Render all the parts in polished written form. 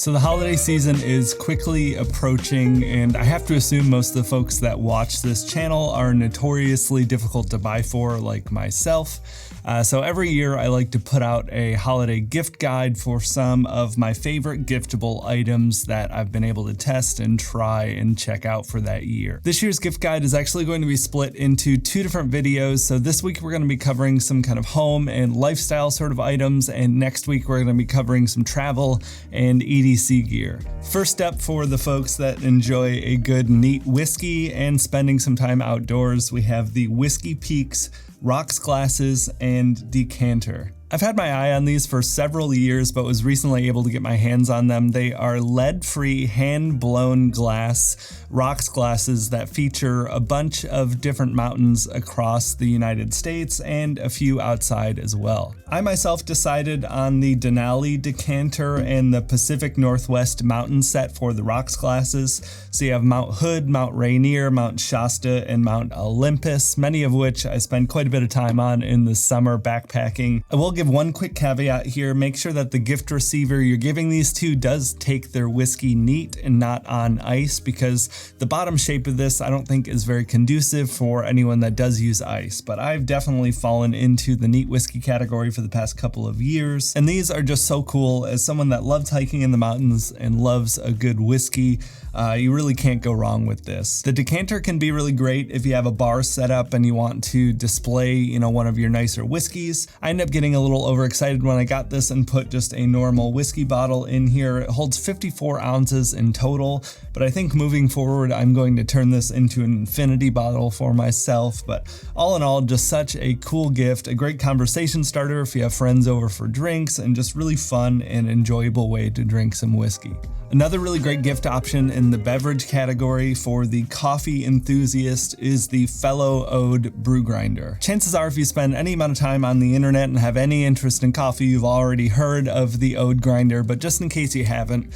So the holiday season is quickly approaching, and I have to assume most of the folks that watch this channel are notoriously difficult to buy for, like myself. So every year I like to put out a holiday gift guide for some of my favorite giftable items that I've been able to test and try and check out for that year. This year's gift guide is actually going to be split into two different videos. So this week we're going to be covering some kind of home and lifestyle sort of items, and next week we're going to be covering some travel and EDC gear. First up, for the folks that enjoy a good neat whiskey and spending some time outdoors, we have the Whiskey Peaks Rocks Glasses and Decanter. I've had my eye on these for several years, but was recently able to get my hands on them. They are lead-free, hand-blown glass rocks glasses that feature a bunch of different mountains across the United States and a few outside as well. I myself decided on the Denali Decanter and the Pacific Northwest mountain set for the rocks glasses. So you have Mount Hood, Mount Rainier, Mount Shasta, and Mount Olympus, many of which I spend quite a bit of time on in the summer backpacking. I will give one quick caveat here. Make sure that the gift receiver you're giving these to does take their whiskey neat and not on ice, because the bottom shape of this I don't think is very conducive for anyone that does use ice. But I've definitely fallen into the neat whiskey category for the past couple of years, and these are just so cool. As someone that loves hiking in the mountains and loves a good whiskey, you really can't go wrong with this. The Decanter can be really great if you have a bar set up and you want to display, one of your nicer whiskeys. I ended up getting a little overexcited when I got this and put just a normal whiskey bottle in here. It holds 54 ounces in total, but I think moving forward I'm going to turn this into an infinity bottle for myself. But all in all, just such a cool gift, a great conversation starter if you have friends over for drinks, and just really fun and enjoyable way to drink some whiskey. Another really great gift option in the beverage category for the coffee enthusiast is the Fellow Ode Brew Grinder. Chances are, if you spend any amount of time on the internet and have any interest in coffee, you've already heard of the Ode Grinder, but just in case you haven't,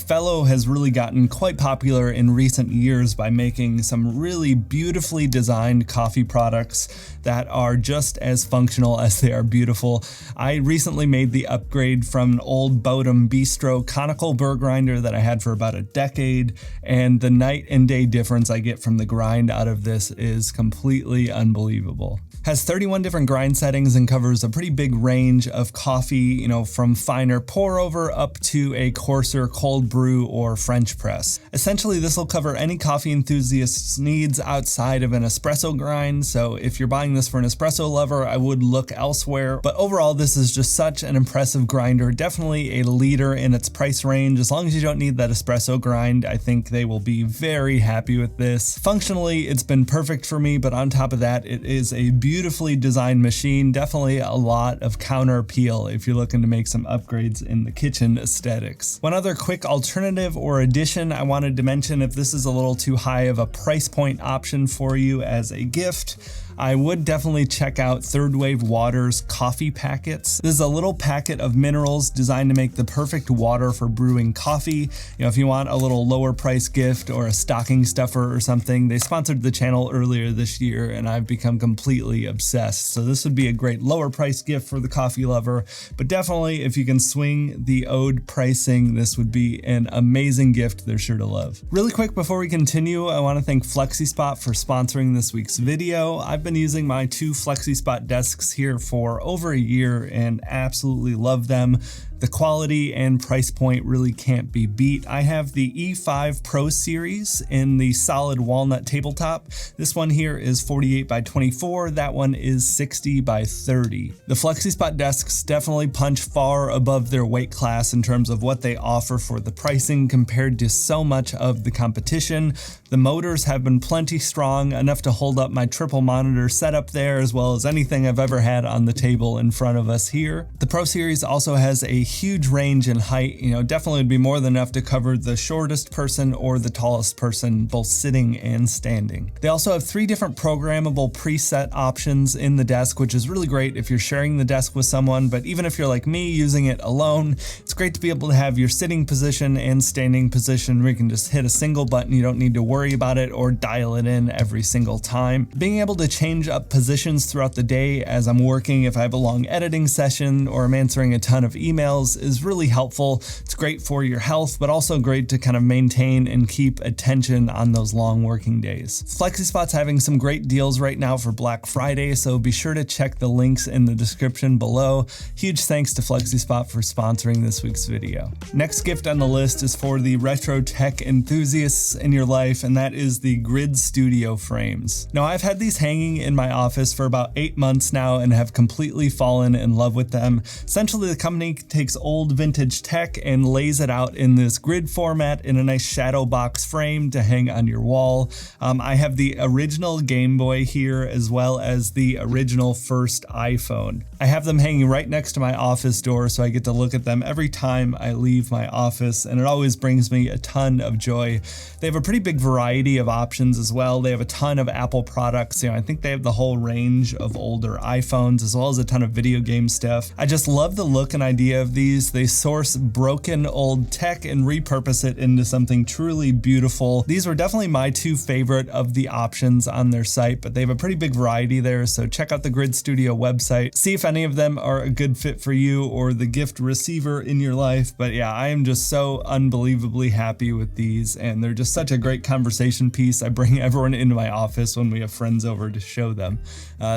Fellow has really gotten quite popular in recent years by making some really beautifully designed coffee products that are just as functional as they are beautiful. I recently made the upgrade from an old Bodum Bistro conical burr grinder that I had for about a decade, and the night and day difference I get from the grind out of this is completely unbelievable. Has 31 different grind settings and covers a pretty big range of coffee, from finer pour over up to a coarser cold brew or French press. Essentially, this will cover any coffee enthusiast's needs outside of an espresso grind. So if you're buying this for an espresso lover, I would look elsewhere. But overall, this is just such an impressive grinder, definitely a leader in its price range. As long as you don't need that espresso grind, I think they will be very happy with this. Functionally, it's been perfect for me, but on top of that, it is a beautifully designed machine. Definitely a lot of counter appeal if you're looking to make some upgrades in the kitchen aesthetics. One other quick alternative or addition I wanted to mention, if this is a little too high of a price point option for you as a gift, I would definitely check out Third Wave Water's coffee packets. This is a little packet of minerals designed to make the perfect water for brewing coffee. If you want a little lower price gift or a stocking stuffer or something, they sponsored the channel earlier this year and I've become completely obsessed. So this would be a great lower price gift for the coffee lover, but definitely if you can swing the Ode pricing, this would be an amazing gift they're sure to love. Really quick before we continue, I want to thank Flexispot for sponsoring this week's video. I've been using my two Flexispot desks here for over a year and absolutely love them. The quality and price point really can't be beat. I have the E5 Pro Series in the solid walnut tabletop. This one here is 48 by 24. That one is 60 by 30. The Flexispot desks definitely punch far above their weight class in terms of what they offer for the pricing compared to so much of the competition. The motors have been plenty strong, enough to hold up my triple monitor setup there, as well as anything I've ever had on the table in front of us here. The Pro Series also has a huge range in height, definitely would be more than enough to cover the shortest person or the tallest person, both sitting and standing. They also have 3 different programmable preset options in the desk, which is really great if you're sharing the desk with someone, but even if you're like me using it alone, it's great to be able to have your sitting position and standing position where you can just hit a single button. You don't need to worry about it or dial it in every single time. Being able to change up positions throughout the day as I'm working, if I have a long editing session or I'm answering a ton of emails, details is really helpful. It's great for your health, but also great to kind of maintain and keep attention on those long working days. Flexispot's having some great deals right now for Black Friday, so be sure to check the links in the description below. Huge thanks to Flexispot for sponsoring this week's video. Next gift on the list is for the retro tech enthusiasts in your life, and that is the Grid Studio frames. Now, I've had these hanging in my office for about 8 months now and have completely fallen in love with them. Essentially, the company takes old vintage tech and lays it out in this grid format in a nice shadow box frame to hang on your wall. I have the original Game Boy here, as well as the original first iPhone. I have them hanging right next to my office door, so I get to look at them every time I leave my office, and it always brings me a ton of joy. They have a pretty big variety of options as well. They have a ton of Apple products. I think they have the whole range of older iPhones, as well as a ton of video game stuff. I just love the look and idea of these. They source broken old tech and repurpose it into something truly beautiful. These were definitely my two favorite of the options on their site, but they have a pretty big variety there, so check out the Grid Studio website. See if any of them are a good fit for you or the gift receiver in your life. But yeah, I am just so unbelievably happy with these, and they're just such a great conversation piece. I bring everyone into my office when we have friends over to show them.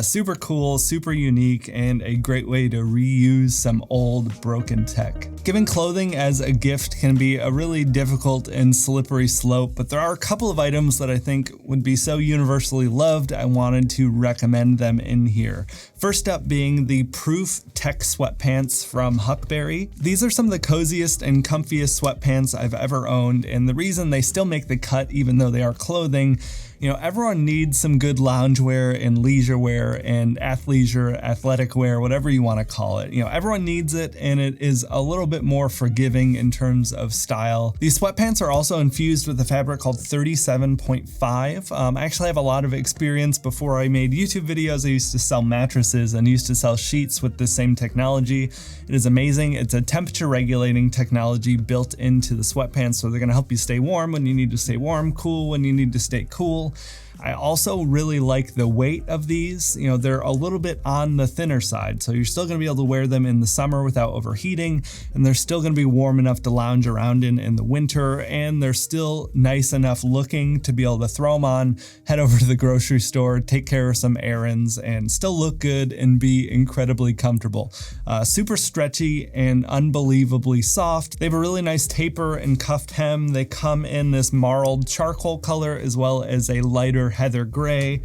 Super cool, super unique, and a great way to reuse some old broken tech. Giving clothing as a gift can be a really difficult and slippery slope, but there are a couple of items that I think would be so universally loved, I wanted to recommend them in here. First up being the Proof Tech Sweatpants from Huckberry. These are some of the coziest and comfiest sweatpants I've ever owned, and the reason they still make the cut even though they are clothing, everyone needs some good loungewear and leisure wear and athleisure, athletic wear, whatever you want to call it. Everyone needs it, and it is a little bit more forgiving in terms of style. These sweatpants are also infused with a fabric called 37.5. I actually have a lot of experience. Before I made YouTube videos, I used to sell mattresses and used to sell sheets with the same technology. It is amazing. It's a temperature regulating technology built into the sweatpants, so they're going to help you stay warm when you need to stay warm, cool when you need to stay cool. I also really like the weight of these. They're a little bit on the thinner side, so you're still going to be able to wear them in the summer without overheating, and they're still going to be warm enough to lounge around in the winter, and they're still nice enough looking to be able to throw them on, head over to the grocery store, take care of some errands, and still look good and be incredibly comfortable. Super stretchy and unbelievably soft. They have a really nice taper and cuffed hem. They come in this marled charcoal color as well as a lighter heather gray.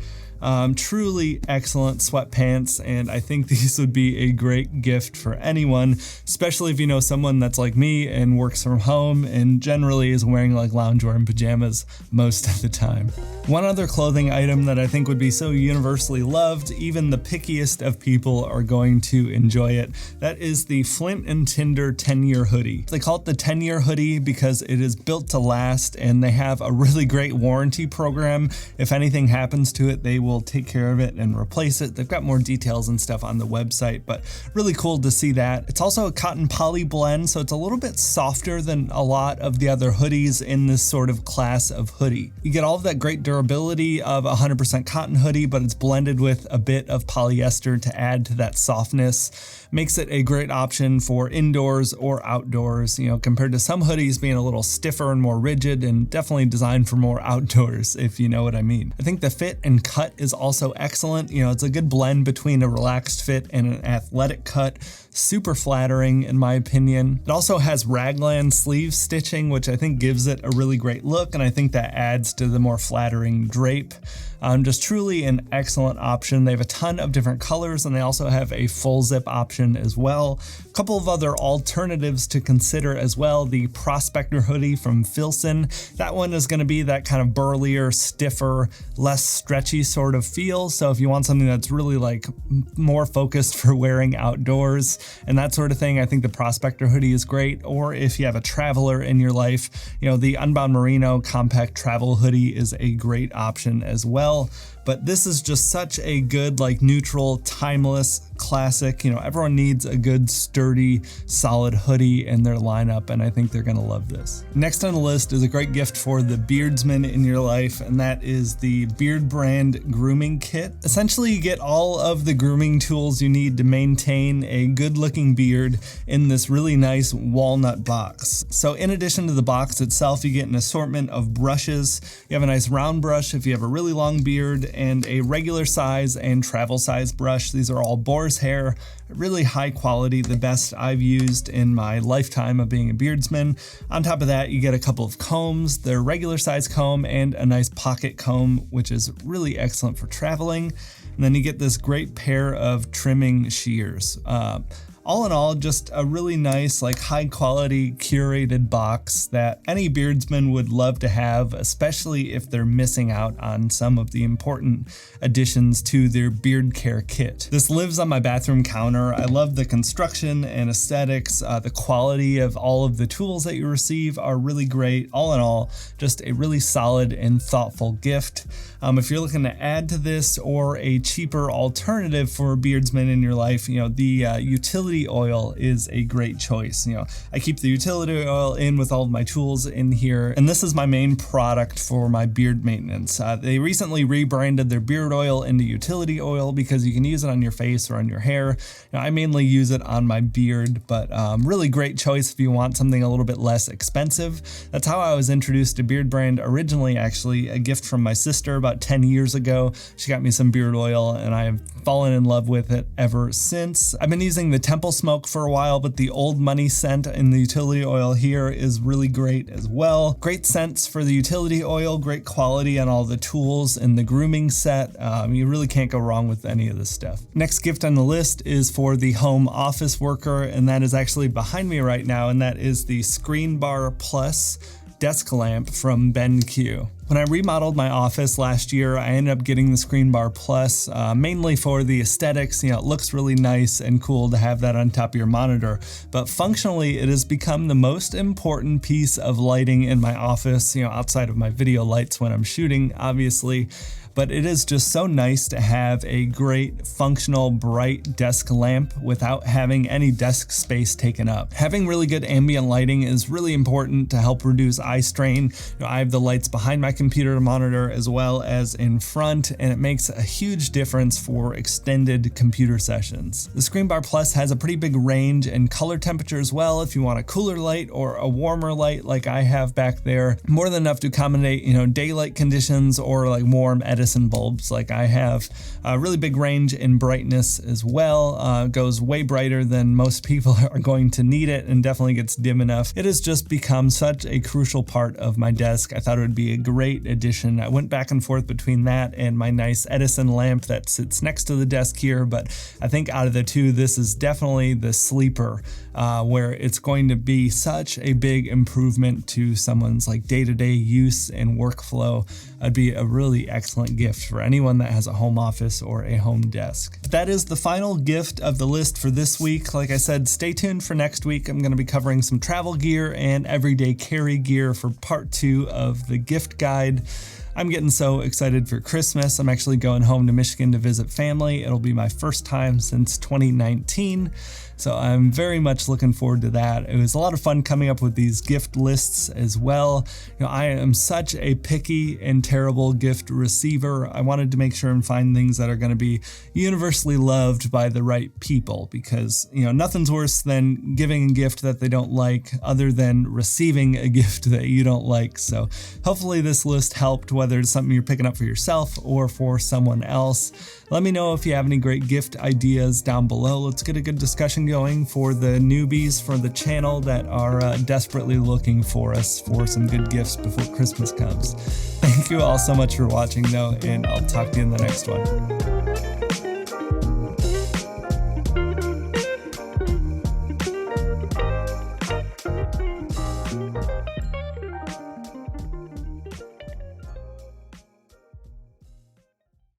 Truly excellent sweatpants, and I think these would be a great gift for anyone, especially if you know someone that's like me and works from home and generally is wearing like loungewear and pajamas most of the time. One other clothing item that I think would be so universally loved, even the pickiest of people are going to enjoy it. That is the Flint & Tinder 10-year hoodie. They call it the 10-year hoodie because it is built to last, and they have a really great warranty program. If anything happens to it, they will take care of it and replace it. They've got more details and stuff on the website, but really cool to see that. It's also a cotton poly blend, so it's a little bit softer than a lot of the other hoodies in this sort of class of hoodie. You get all of that great durability of 100% cotton hoodie, but it's blended with a bit of polyester to add to that softness. Makes it a great option for indoors or outdoors, compared to some hoodies being a little stiffer and more rigid, and definitely designed for more outdoors, if you know what I mean. I think the fit and cut is also excellent. It's a good blend between a relaxed fit and an athletic cut. Super flattering in my opinion. It also has raglan sleeve stitching, which I think gives it a really great look, and I think that adds to the more flattering drape. Just truly an excellent option. They have a ton of different colors, and they also have a full zip option as well. A couple of other alternatives to consider as well. The Prospector hoodie from Filson. That one is going to be that kind of burlier, stiffer, less stretchy sort of feel. So if you want something that's really like more focused for wearing outdoors and that sort of thing, I think the Prospector hoodie is great. Or if you have a traveler in your life, the Unbound Merino compact travel hoodie is a great option as well. but this is just such a good, like, neutral, timeless classic. You know, everyone needs a good, sturdy, solid hoodie in their lineup, and I think they're gonna love this. Next on the list is a great gift for the beardsman in your life, and that is the Beardbrand Grooming Kit. Essentially, you get all of the grooming tools you need to maintain a good-looking beard in this really nice walnut box. So in addition to the box itself, you get an assortment of brushes. You have a nice round brush if you have a really long beard, and a regular size and travel size brush. These are all boar's hair, really high quality, the best I've used in my lifetime of being a beardsman. On top of that, you get a couple of combs, their regular size comb and a nice pocket comb, which is really excellent for traveling. And then you get this great pair of trimming shears. All in all, just a really nice, like, high quality curated box that any beardsman would love to have, especially if they're missing out on some of the important additions to their beard care kit. This lives on my bathroom counter. I love the construction and aesthetics. The quality of all of the tools that you receive are really great. All in all, just a really solid and thoughtful gift. If you're looking to add to this or a cheaper alternative for a beardsman in your life, you know, the utility oil is a great choice. You know, I keep the utility oil in with all of my tools in here, and this is my main product for my beard maintenance. They recently rebranded their beard oil into utility oil because you can use it on your face or on your hair. You know, I mainly use it on my beard, but really great choice if you want something a little bit less expensive. That's how I was introduced to Beardbrand originally, actually, a gift from my sister about 10 years ago. She got me some beard oil, and I have fallen in love with it ever since. I've been using the Temple Smoke for a while, but the Old Money scent in the utility oil here is really great as well. Great scents for the utility oil, great quality on all the tools in the grooming set. You really can't go wrong with any of this stuff. Next gift on the list is for the home office worker, and that is actually behind me right now, and that is the Screenbar Plus desk lamp from BenQ. When I remodeled my office last year, I ended up getting the Screenbar Plus, mainly for the aesthetics. You know, it looks really nice and cool to have that on top of your monitor, but functionally it has become the most important piece of lighting in my office, you know, outside of my video lights when I'm shooting, obviously. But it is just so nice to have a great functional bright desk lamp without having any desk space taken up. Having really good ambient lighting is really important to help reduce eye strain. You know, I have the lights behind my computer monitor as well as in front, and it makes a huge difference for extended computer sessions. The Screenbar Plus has a pretty big range and color temperature as well. If you want a cooler light or a warmer light like I have back there, more than enough to accommodate, you know, daylight conditions or like warm Edison bulbs like I have. A really big range in brightness as well. Goes way brighter than most people are going to need it, and definitely gets dim enough. It has just become such a crucial part of my desk. I thought it would be a great addition. I went back and forth between that and my nice Edison lamp that sits next to the desk here, but I think out of the two, this is definitely the sleeper, where it's going to be such a big improvement to someone's like day-to-day use and workflow. It'd be a really excellent gift for anyone that has a home office or a home desk. That is the final gift of the list for this week. Like I said, stay tuned for next week. I'm going to be covering some travel gear and everyday carry gear for part 2 of the gift guide. I'm getting so excited for Christmas. I'm actually going home to Michigan to visit family. It'll be my first time since 2019. So I'm very much looking forward to that. It was a lot of fun coming up with these gift lists as well. You know, I am such a picky and terrible gift receiver. I wanted to make sure and find things that are going to be universally loved by the right people, because, you know, nothing's worse than giving a gift that they don't like other than receiving a gift that you don't like. So hopefully this list helped, whether it's something you're picking up for yourself or for someone else. Let me know if you have any great gift ideas down below. Let's get a good discussion going for the newbies for the channel that are desperately looking for us for some good gifts before Christmas comes. Thank you all so much for watching though, and I'll talk to you in the next one.